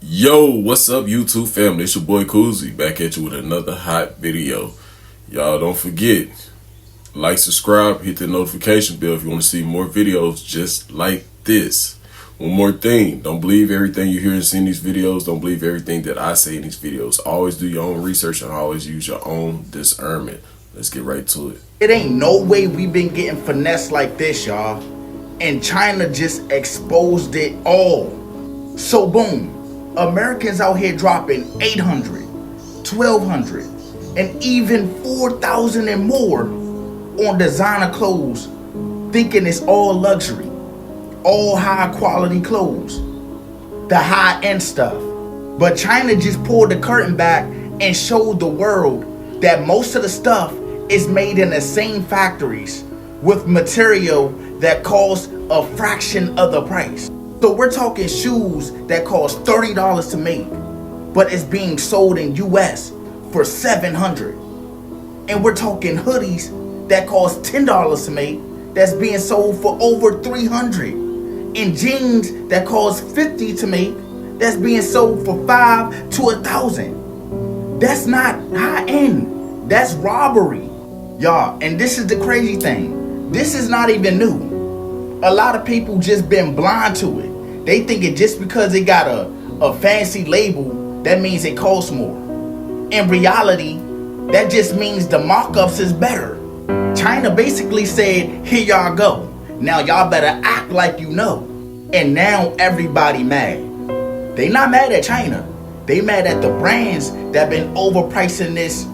Yo, what's up YouTube family? It's your boy Koozie back at you with another hot video. Y'all don't forget, like, subscribe, hit the notification bell if you want to see more videos just like this. One more thing, don't believe everything you hear and see in these videos. Don't believe everything that I say in these videos. Always do your own research and always use your own discernment. Let's get right to it. It ain't no way we been getting finessed like this, y'all. And China just exposed it all. So boom, Americans out here dropping 800, 1200, and even 4,000 and more on designer clothes, thinking it's all luxury, all high quality clothes, the high end stuff. But China just pulled the curtain back and showed the world that most of the stuff is made in the same factories with material that costs a fraction of the price. So we're talking shoes that cost $30 to make, but it's being sold in US for $700. And we're talking hoodies that cost $10 to make, that's being sold for over $300. And jeans that cost $50 to make, that's being sold for $500 to $1,000. That's not high end, that's robbery. Y'all, and this is the crazy thing. This is not even new. A lot of people just been blind to it. They think it just because it got a fancy label, that means it costs more. In reality, that just means the markups is better. China basically said, here y'all go. Now y'all better act like you know. And now everybody mad. They not mad at China. They mad at the brands that been overpricing this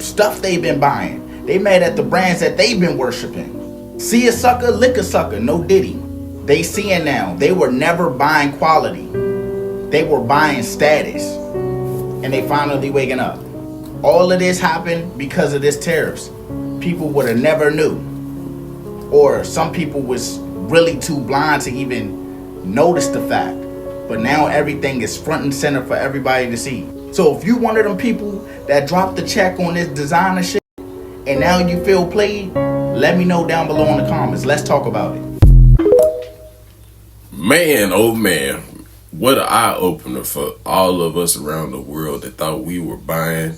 stuff they've been buying. They mad at the brands that they've been worshiping. See a sucker, lick a sucker, no diddy. They seeing now, they were never buying quality. They were buying status. And they finally waking up. All of this happened because of this tariffs. People would have never knew. Or some people was really too blind to even notice the fact. But now everything is front and center for everybody to see. So if you one of them people that dropped the check on this designer shit, and now you feel played, let me know down below in the comments. Let's talk about it. Man, oh man, what an eye-opener for all of us around the world that thought we were buying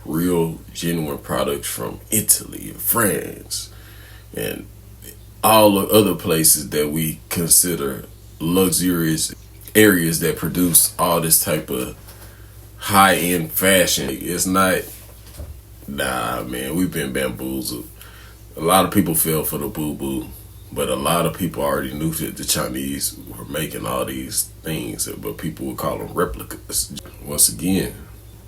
real, genuine products from Italy and France and all the other places that we consider luxurious areas that produce all this type of high-end fashion. It's not, nah, man, we've been bamboozled. A lot of people fell for the boo-boo, but a lot of people already knew that the Chinese were making all these things, but people would call them replicas. Once again,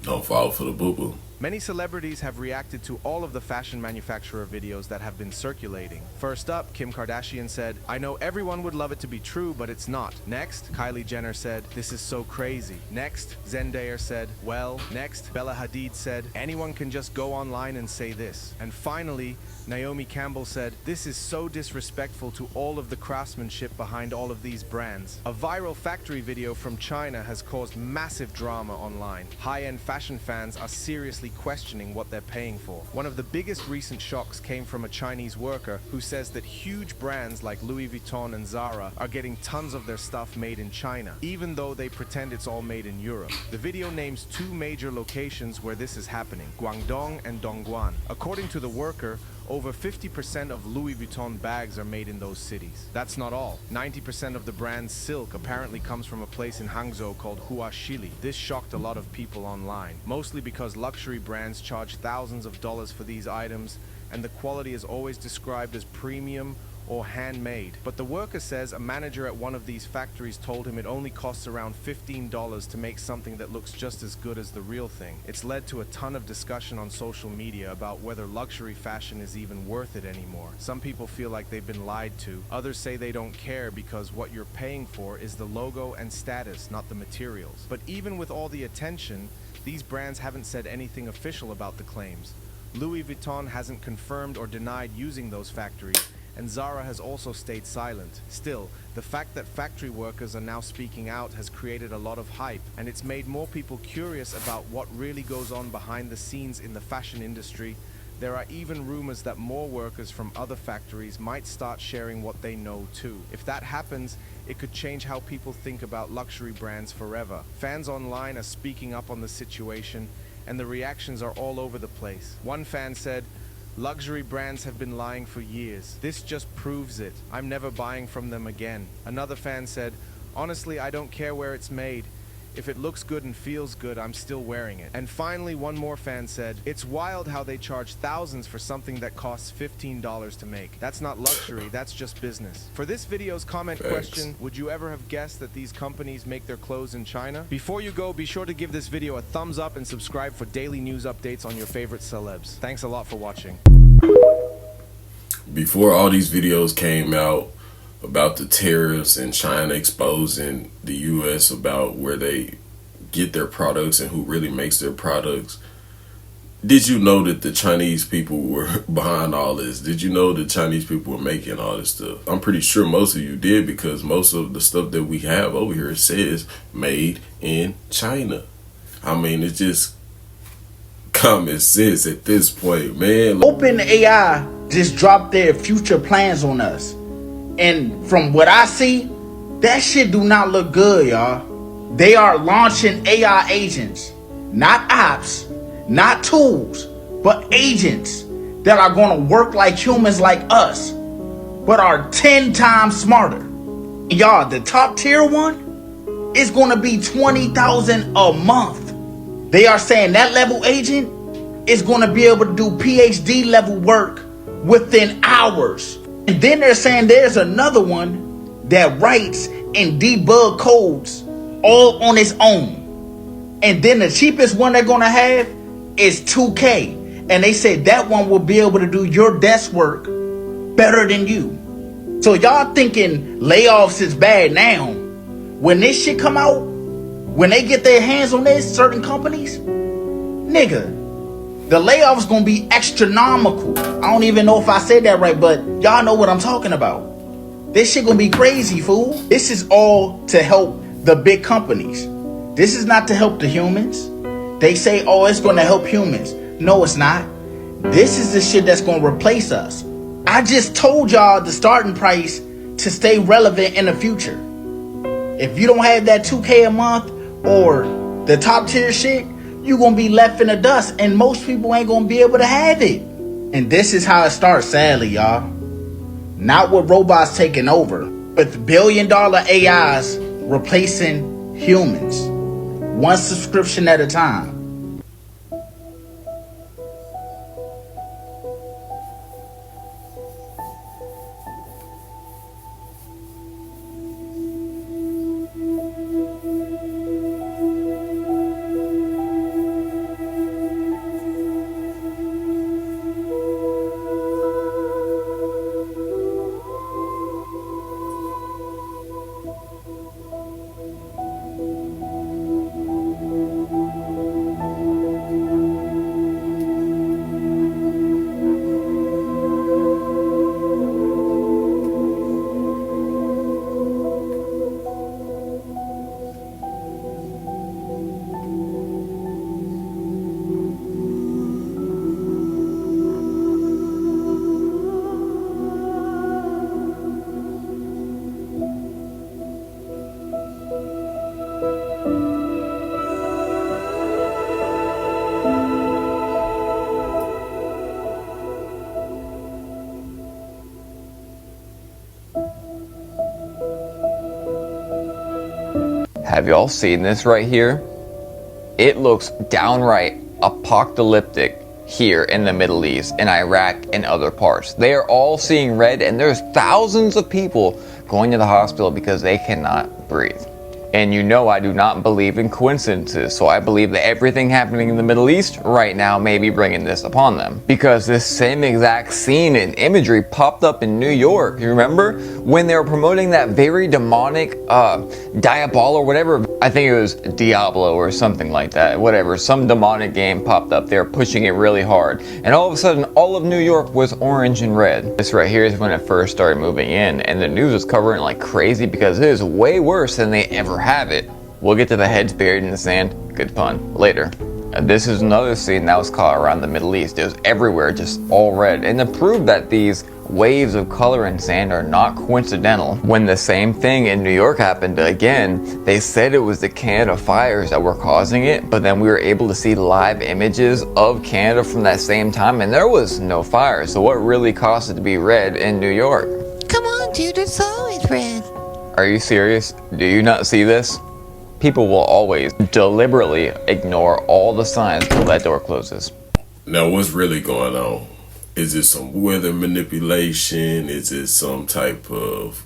don't fall for the boo-boo. Many celebrities have reacted to all of the fashion manufacturer videos that have been circulating. First up, Kim Kardashian said, "I know everyone would love it to be true, but it's not." Next, Kylie Jenner said, "This is so crazy." Next, Zendaya said, "Well." Next, Bella Hadid said, "Anyone can just go online and say this." And finally, Naomi Campbell said, "This is so disrespectful to all of the craftsmanship behind all of these brands." A viral factory video from China has caused massive drama online. High-end fashion fans are seriously questioning what they're paying for. One of the biggest recent shocks came from a Chinese worker who says that huge brands like Louis Vuitton and Zara are getting tons of their stuff made in China, even though they pretend it's all made in Europe. The video names two major locations where this is happening, Guangdong and Dongguan. According to the worker, over 50% of Louis Vuitton bags are made in those cities. That's not all. 90% of the brand's silk apparently comes from a place in Hangzhou called Huaxili. This shocked a lot of people online, mostly because luxury brands charge thousands of dollars for these items, and the quality is always described as premium or handmade. But the worker says a manager at one of these factories told him it only costs around $15 to make something that looks just as good as the real thing. It's led to a ton of discussion on social media about whether luxury fashion is even worth it anymore. Some people feel like they've been lied to. Others say they don't care because what you're paying for is the logo and status, not the materials. But even with all the attention, these brands haven't said anything official about the claims. Louis Vuitton hasn't confirmed or denied using those factories, and Zara has also stayed silent. Still, the fact that factory workers are now speaking out has created a lot of hype, and it's made more people curious about what really goes on behind the scenes in the fashion industry There are even rumors that more workers from other factories might start sharing what they know too. If that happens, it could change how people think about luxury brands forever. Fans online are speaking up on the situation, and the reactions are all over the place. One fan said, "Luxury brands have been lying for years. This just proves it. I'm never buying from them again." Another fan said, "Honestly, I don't care where it's made. If it looks good and feels good, I'm still wearing it." And finally, one more fan said, "It's wild how they charge thousands for something that costs $15 to make. That's not luxury, that's just business." For this video's comment question, would you ever have guessed that these companies make their clothes in China? Before you go, be sure to give this video a thumbs up and subscribe for daily news updates on your favorite celebs. Thanks a lot for watching. Before all these videos came out about the tariffs and China exposing the US about where they get their products and who really makes their products, did you know that the Chinese people were behind all this? Did you know the Chinese people were making all this stuff? I'm pretty sure most of you did, because most of the stuff that we have over here says made in China. I mean, it's just common sense at this point, man. OpenAI just dropped their future plans on us. And from what I see, that shit do not look good, y'all. They are launching AI agents, not apps, not tools, but agents that are going to work like humans like us, but are 10 times smarter. Y'all, the top tier one is going to be $20,000 a month. They are saying that level agent is going to be able to do PhD level work within hours. And then they're saying there's another one that writes and debug codes all on its own. And then the cheapest one they're going to have is $2K. And they said that one will be able to do your desk work better than you. So y'all thinking layoffs is bad now. When this shit come out, when they get their hands on this, certain companies, nigga, the layoffs gonna be astronomical. I don't even know if I said that right, but y'all know what I'm talking about. This shit gonna be crazy, fool. This is all to help the big companies. This is not to help the humans. They say, oh, it's gonna help humans. No, it's not. This is the shit that's gonna replace us. I just told y'all the starting price to stay relevant in the future. If you don't have that 2K a month or the top tier shit, you're going to be left in the dust, and most people ain't going to be able to have it. And this is how it starts, sadly, y'all. Not with robots taking over, with billion-dollar AIs replacing humans, one subscription at a time. Have y'all seen this right here? It looks downright apocalyptic here in the Middle East, in Iraq and other parts. They are all seeing red, and there's thousands of people going to the hospital because they cannot breathe. And you know I do not believe in coincidences, so I believe that everything happening in the Middle East right now may be bringing this upon them. Because this same exact scene and imagery popped up in New York, you remember? When they were promoting that very demonic Diablo or whatever, I think it was Diablo or something like that, whatever, some demonic game popped up. They were pushing it really hard. And all of a sudden, all of New York was orange and red. This right here is when it first started moving in, and the news was covering it like crazy because it is way worse than they ever have it. We'll get to the heads buried in the sand, good pun, later. This is another scene that was caught around the Middle East. It was everywhere, just all red. And to prove that these waves of color in sand are not coincidental, when the same thing in New York happened again, they said it was the Canada fires that were causing it, but then we were able to see live images of Canada from that same time, and there was no fire. So what really caused it to be red in New York? Come on, dude, it's always red. Are you serious? Do you not see this? People will always deliberately ignore all the signs until that door closes. Now, what's really going on? Is it some weather manipulation? Is it some type of,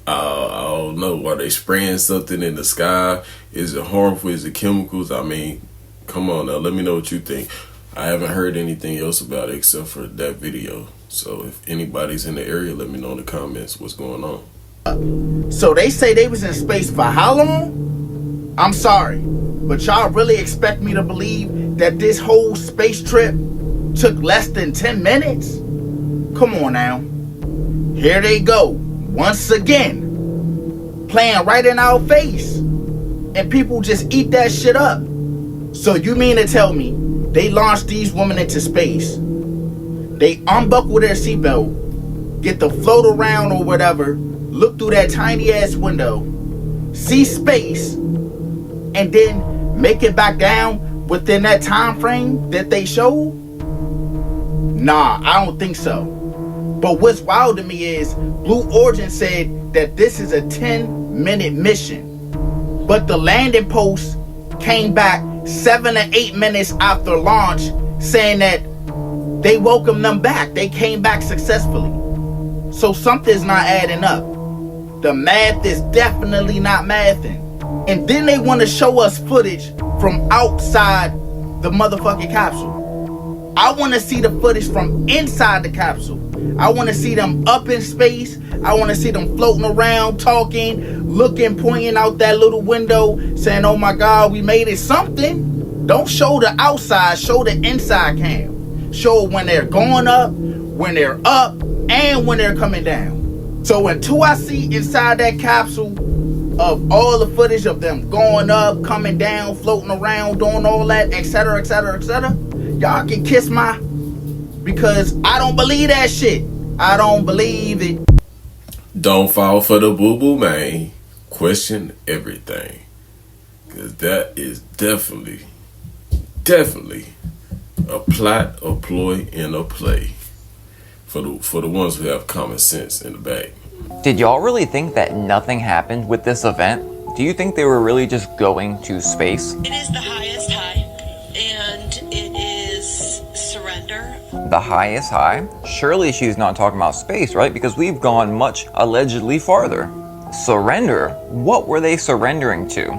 I don't know, are they spraying something in the sky? Is it harmful? Is it chemicals? I mean, come on now, let me know what you think. I haven't heard anything else about it except for that video. So if anybody's in the area, let me know in the comments what's going on. So they say they was in space for how long? I'm sorry, but y'all really expect me to believe that this whole space trip took less than 10 minutes? Come on now. Here they go, once again, playing right in our face. And people just eat that shit up. So you mean to tell me they launched these women into space, they unbuckle their seatbelt, get to float around or whatever, look through that tiny ass window, see space, and then make it back down within that time frame that they showed? Nah, I don't think so. But what's wild to me is Blue Origin said that this is a 10-minute mission, but the landing post came back 7 or 8 minutes after launch saying that they welcomed them back. They came back successfully. So something's not adding up. The math is definitely not mathing. And then they want to show us footage from outside the motherfucking capsule. I want to see the footage from inside the capsule. I want to see them up in space. I want to see them floating around, talking, looking, pointing out that little window, saying, oh my God, we made it something. Don't show the outside, show the inside cam. Show when they're going up, when they're up, and when they're coming down. So until I see inside that capsule of all the footage of them going up, coming down, floating around, doing all that, etc., etc., etc., y'all can kiss my, because I don't believe that shit. I don't believe it. Don't fall for the boo-boo, man. Question everything. Because that is definitely a plot, a ploy, and a play for the ones who have common sense in the bag. Did y'all really think that nothing happened with this event? Do you think they were really just going to space? It is the highest high, and it is surrender. The highest high? Surely she's not talking about space, right? Because we've gone much allegedly farther. Surrender? What were they surrendering to?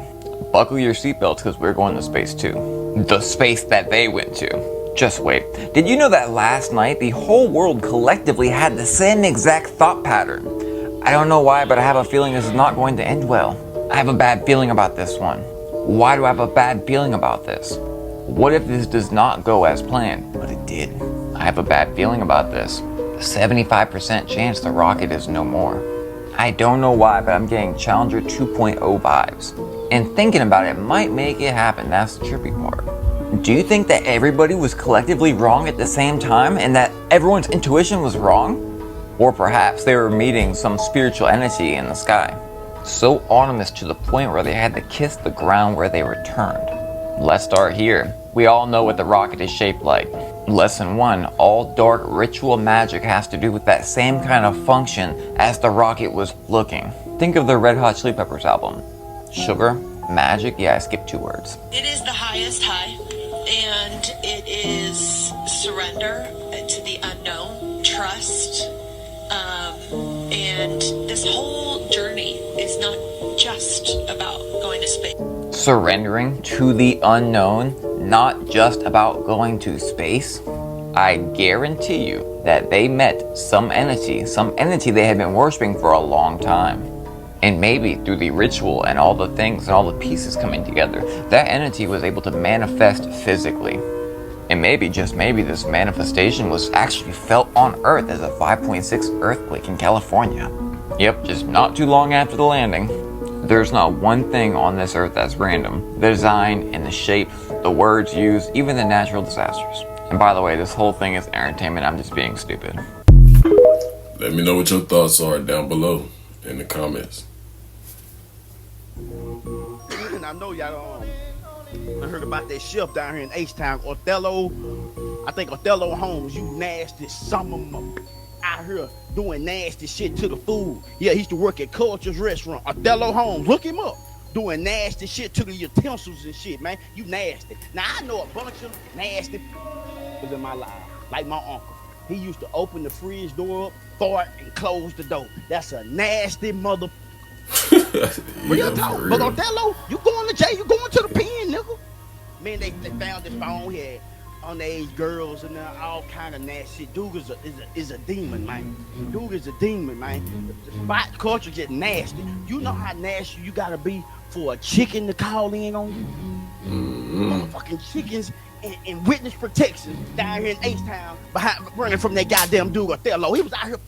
Buckle your seatbelts because we're going to space too. The space that they went to. Just wait. Did you know that last night the whole world collectively had the same exact thought pattern? I don't know why, but I have a feeling this is not going to end well. I have a bad feeling about this one. Why do I have a bad feeling about this? What if this does not go as planned? But it did. I have a bad feeling about this. 75% chance the rocket is no more. I don't know why, but I'm getting Challenger 2.0 vibes. And thinking about it might make it happen. That's the trippy part. Do you think that everybody was collectively wrong at the same time and that everyone's intuition was wrong? Or perhaps they were meeting some spiritual entity in the sky, so ominous to the point where they had to kiss the ground where they returned. Let's start here. We all know what the rocket is shaped like. Lesson 1, all dark ritual magic has to do with that same kind of function as the rocket was looking. Think of the Red Hot Chili Peppers album. Sugar, magic, yeah, I skipped 2 words. It is the highest high, and it is surrender to the unknown, trust, and this whole journey is not just about going to space. Surrendering to the unknown, not just about going to space. I guarantee you that they met some entity they had been worshiping for a long time. And maybe through the ritual and all the things and all the pieces coming together, that entity was able to manifest physically. And maybe, just maybe, this manifestation was actually felt on Earth as a 5.6 earthquake in California. Yep, just not too long after the landing. There's not one thing on this earth that's random. The design and the shape, the words used, even the natural disasters. And by the way, this whole thing is entertainment. I'm just being stupid. Let me know what your thoughts are down below in the comments. And I know y'all I heard about that chef down here in H-Town, Othello. I think Othello Holmes, you nasty some of them out here doing nasty shit to the food. Yeah, he used to work at Culture's restaurant. Othello Holmes, look him up. Doing nasty shit to the utensils and shit, man. You nasty. Now I know a bunch of nasty was in my life, like my uncle. He used to open the fridge door up, fart, and close the door. That's a nasty mother. Real talk. But Othello, you going to jail, you going to the pen, nigga. Man, they found this phone here. Underage girls and all kind of nasty shit. Dude is a demon, man. Dude is a demon, man. The spot culture just nasty. You know how nasty you gotta be for a chicken to call in on you? Motherfucking chickens and witness protection down here in H-Town behind running from that goddamn dude Othello. He was out here.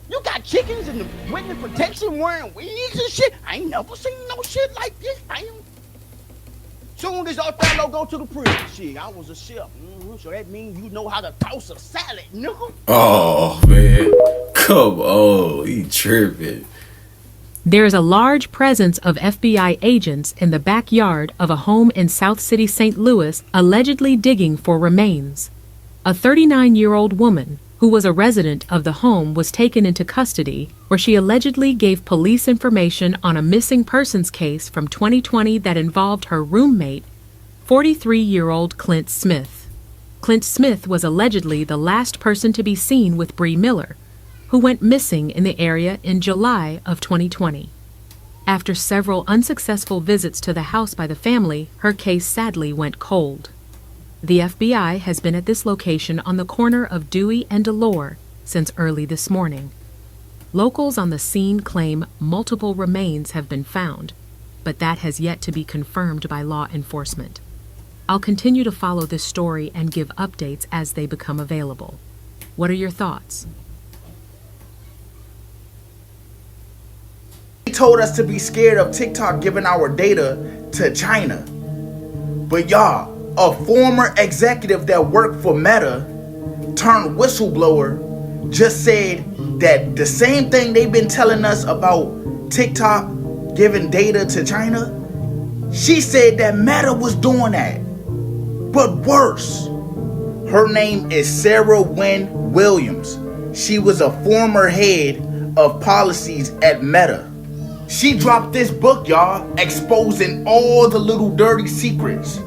You got chickens and the witness protection wearing wigs and shit. I ain't never seen no shit like this, fam. Soon as Othello go to the prison, shit, I was a chef. So that means you know how to toss a salad, nigga. Oh, man. Come on. He tripping. There is a large presence of FBI agents in the backyard of a home in South City, St. Louis, allegedly digging for remains. A 39-year-old woman who was a resident of the home was taken into custody, where she allegedly gave police information on a missing persons case from 2020 that involved her roommate, 43-year-old Clint Smith. Clint Smith was allegedly the last person to be seen with Bree Miller, who went missing in the area in July of 2020. After several unsuccessful visits to the house by the family, her case sadly went cold. The FBI has been at this location on the corner of Dewey and Delore since early this morning. Locals on the scene claim multiple remains have been found, but that has yet to be confirmed by law enforcement. I'll continue to follow this story and give updates as they become available. What are your thoughts? He told us to be scared of TikTok giving our data to China. But y'all, a former executive that worked for Meta turned whistleblower just said that the same thing they've been telling us about TikTok giving data to China, she said that Meta was doing that. But worse, her name is Sarah Wynn Williams. She was a former head of policies at Meta. She dropped this book, y'all, exposing all the little dirty secrets.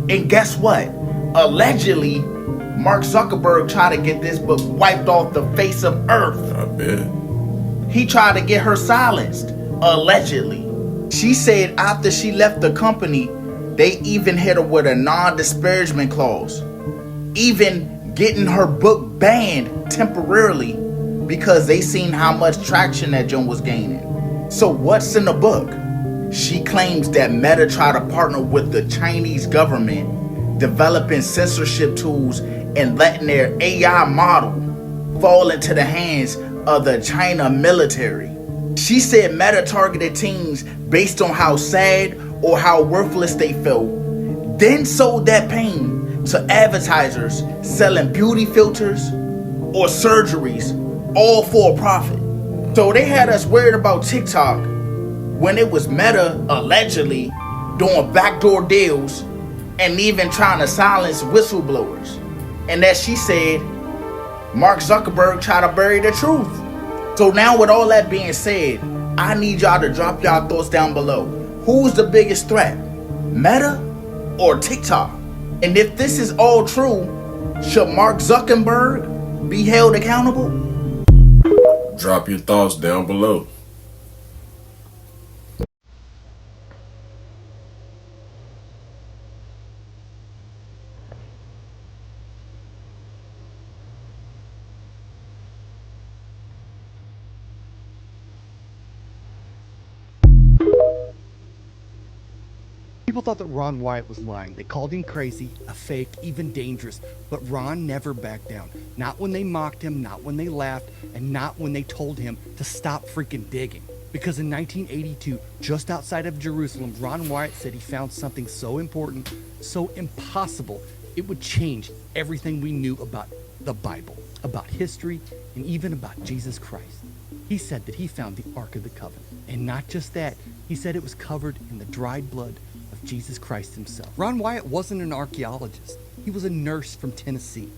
And guess what? Allegedly, Mark Zuckerberg tried to get this book wiped off the face of Earth. I bet. He tried to get her silenced, allegedly. She said after she left the company, they even hit her with a non-disparagement clause, even getting her book banned temporarily because they seen how much traction that Joan was gaining. So what's in the book? She claims that Meta tried to partner with the Chinese government, developing censorship tools and letting their AI model fall into the hands of the China military. She said Meta targeted teens based on how sad or how worthless they felt, then sold that pain to advertisers selling beauty filters or surgeries, all for a profit. So they had us worried about TikTok when it was Meta allegedly doing backdoor deals and even trying to silence whistleblowers. And as she said, Mark Zuckerberg tried to bury the truth. So now with all that being said, I need y'all to drop y'all thoughts down below. Who's the biggest threat? Meta or TikTok? And if this is all true, should Mark Zuckerberg be held accountable? Drop your thoughts down below. People thought that Ron Wyatt was lying. They called him crazy, a fake, even dangerous. But Ron never backed down. Not when they mocked him, not when they laughed, and not when they told him to stop freaking digging. Because in 1982, just outside of Jerusalem, Ron Wyatt said he found something so important, so impossible, it would change everything we knew about the Bible, about history, and even about Jesus Christ. He said that he found the Ark of the Covenant. And not just that, he said it was covered in the dried blood of Jesus Christ himself. Ron Wyatt wasn't an archaeologist. He was a nurse from Tennessee.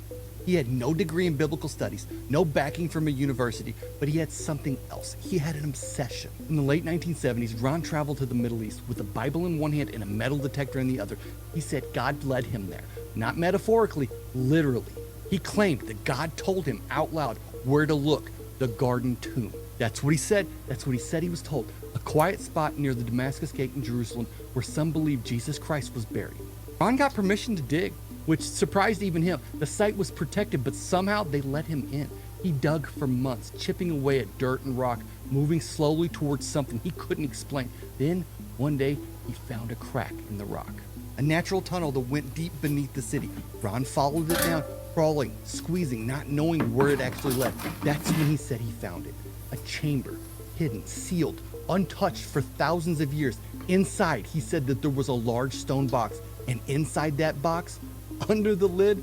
He had no degree in biblical studies, no backing from a university, but he had something else. He had an obsession. In the late 1970s, Ron traveled to the Middle East with a Bible in one hand and a metal detector in the other. He said God led him there, not metaphorically, literally. He claimed that God told him out loud where to look, the Garden Tomb. That's what he said. That's what he said he was told. A quiet spot near the Damascus Gate in Jerusalem where some believed Jesus Christ was buried. Ron got permission to dig, which surprised even him. The site was protected, but somehow they let him in. He dug for months, chipping away at dirt and rock, moving slowly towards something he couldn't explain. Then, one day, he found a crack in the rock. A natural tunnel that went deep beneath the city. Ron followed it down, crawling, squeezing, not knowing where it actually led. That's when he said he found it. A chamber, hidden, sealed, untouched for thousands of years. Inside, he said that there was a large stone box, and inside that box, under the lid,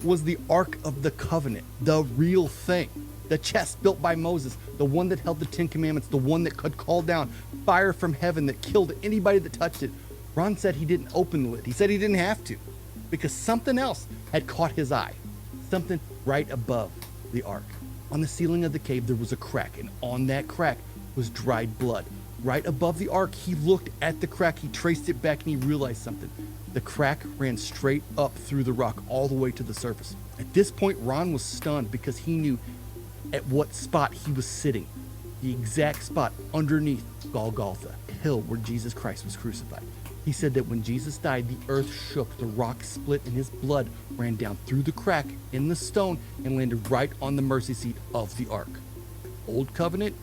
was the Ark of the Covenant, the real thing. The chest built by Moses, the one that held the 10 Commandments, the one that could call down fire from heaven that killed anybody that touched it. Ron said he didn't open the lid. He said he didn't have to, because something else had caught his eye. Something right above the Ark. On the ceiling of the cave, there was a crack, and on that crack was dried blood. Right above the Ark, he looked at the crack, he traced it back, and he realized something. The crack ran straight up through the rock all the way to the surface. At this point, Ron was stunned because he knew at what spot he was sitting. The exact spot underneath Golgotha, the hill where Jesus Christ was crucified. He said that when Jesus died, the earth shook, the rock split, and his blood ran down through the crack in the stone and landed right on the mercy seat of the Ark. Old covenant,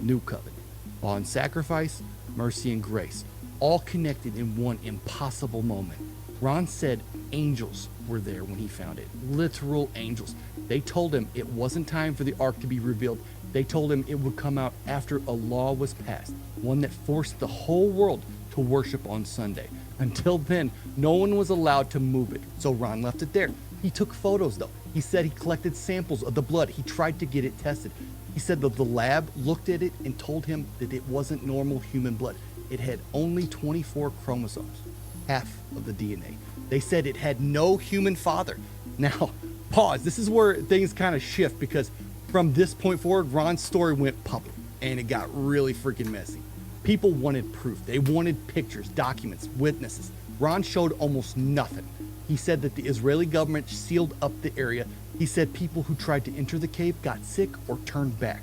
new covenant. Law and sacrifice, mercy and grace, all connected in one impossible moment. Ron said angels were there when he found it. Literal angels. They told him it wasn't time for the Ark to be revealed. They told him it would come out after a law was passed, one that forced the whole world to worship on Sunday. Until then, no one was allowed to move it, so Ron left it there. He took photos though. He said he collected samples of the blood. He tried to get it tested. He said that the lab looked at it and told him that it wasn't normal human blood. It had only 24 chromosomes, half of the DNA. They said it had no human father. Now, pause. This is where things kind of shift, because from this point forward, Ron's story went public and it got really freaking messy. People wanted proof. They wanted pictures, documents, witnesses. Ron showed almost nothing. He said that the Israeli government sealed up the area. He said people who tried to enter the cave got sick or turned back.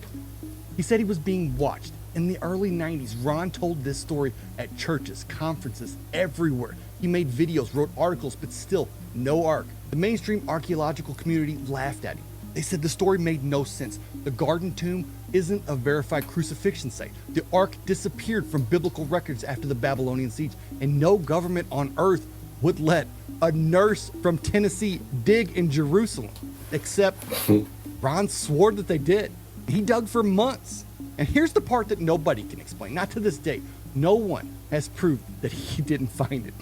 He said he was being watched. In the early 90s, Ron told this story at churches, conferences, everywhere. He made videos, wrote articles, but still, no Ark. The mainstream archaeological community laughed at him. They said the story made no sense. The Garden Tomb isn't a verified crucifixion site. The Ark disappeared from biblical records after the Babylonian siege, and no government on earth would let a nurse from Tennessee dig in Jerusalem, except Ron swore that they did. He dug for months. And here's the part that nobody can explain, not to this day. No one has proved that he didn't find it.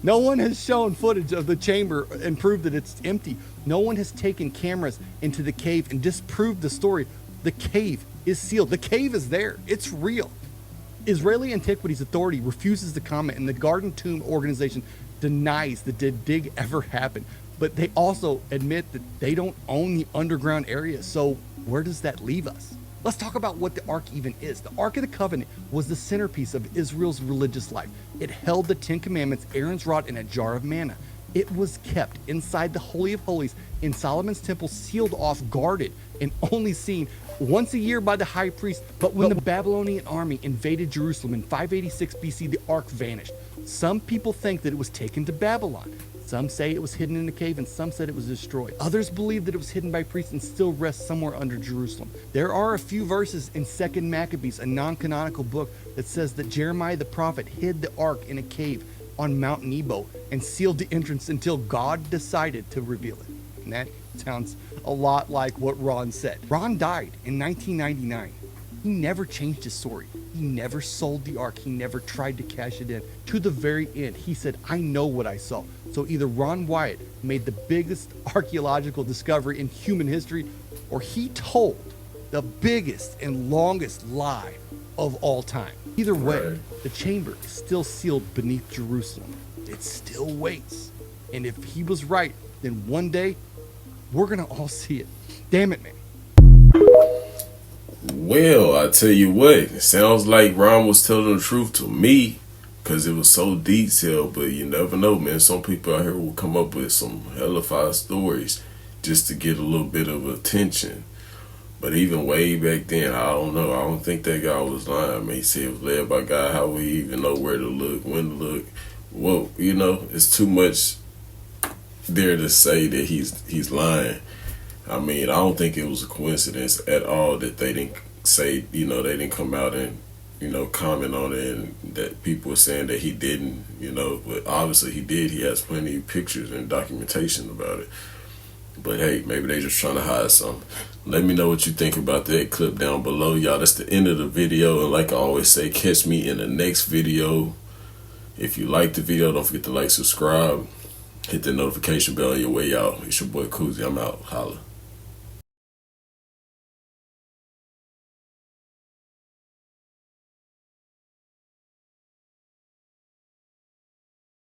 No one has shown footage of the chamber and proved that it's empty. No one has taken cameras into the cave and disproved the story. The cave is sealed. The cave is there. It's real. Israeli Antiquities Authority refuses to comment, and the Garden Tomb organization denies that the dig ever happened. But they also admit that they don't own the underground area. So where does that leave us? Let's talk about what the Ark even is. The Ark of the Covenant was the centerpiece of Israel's religious life. It held the 10 Commandments, Aaron's rod, and a jar of manna. It was kept inside the Holy of Holies in Solomon's temple, sealed off, guarded, and only seen once a year by the high priest. But when the Babylonian army invaded Jerusalem in 586 BC, the Ark vanished. Some people think that it was taken to Babylon. Some say it was hidden in a cave, and some said it was destroyed. Others believe that it was hidden by priests and still rests somewhere under Jerusalem. There are a few verses in 2 Maccabees, a non-canonical book, that says that Jeremiah the prophet hid the Ark in a cave on Mount Nebo and sealed the entrance until God decided to reveal it. And that sounds a lot like what Ron said. Ron died in 1999. He never changed his story. He never sold the Ark. He never tried to cash it in. To the very end, he said, I know what I saw. So either Ron Wyatt made the biggest archaeological discovery in human history, or he told the biggest and longest lie of all time. Either way, the chamber is still sealed beneath Jerusalem. It still waits. And if he was right, then one day, we're gonna all see it. Damn it, man. Well, I tell you what, it sounds like Ron was telling the truth to me, because it was so detailed, but you never know, man. Some people out here will come up with some hellified stories just to get a little bit of attention. But even way back then, I don't know. I don't think that guy was lying. I mean, he said it was led by God. How would he even know where to look, when to look? Well, you know, it's too much there to say that he's lying. I mean, I don't think it was a coincidence at all that they didn't say, you know, they didn't come out and, you know, comment on it, and that people were saying that he didn't, you know, but obviously he did. He has plenty of pictures and documentation about it. But hey, maybe they just trying to hide something. Let me know what you think about that clip down below, y'all. That's the end of the video, and like I always say, catch me in the next video. If you like the video, don't forget to like, subscribe, hit the notification bell on your way out. It's your boy Coozie. I'm out. Holla.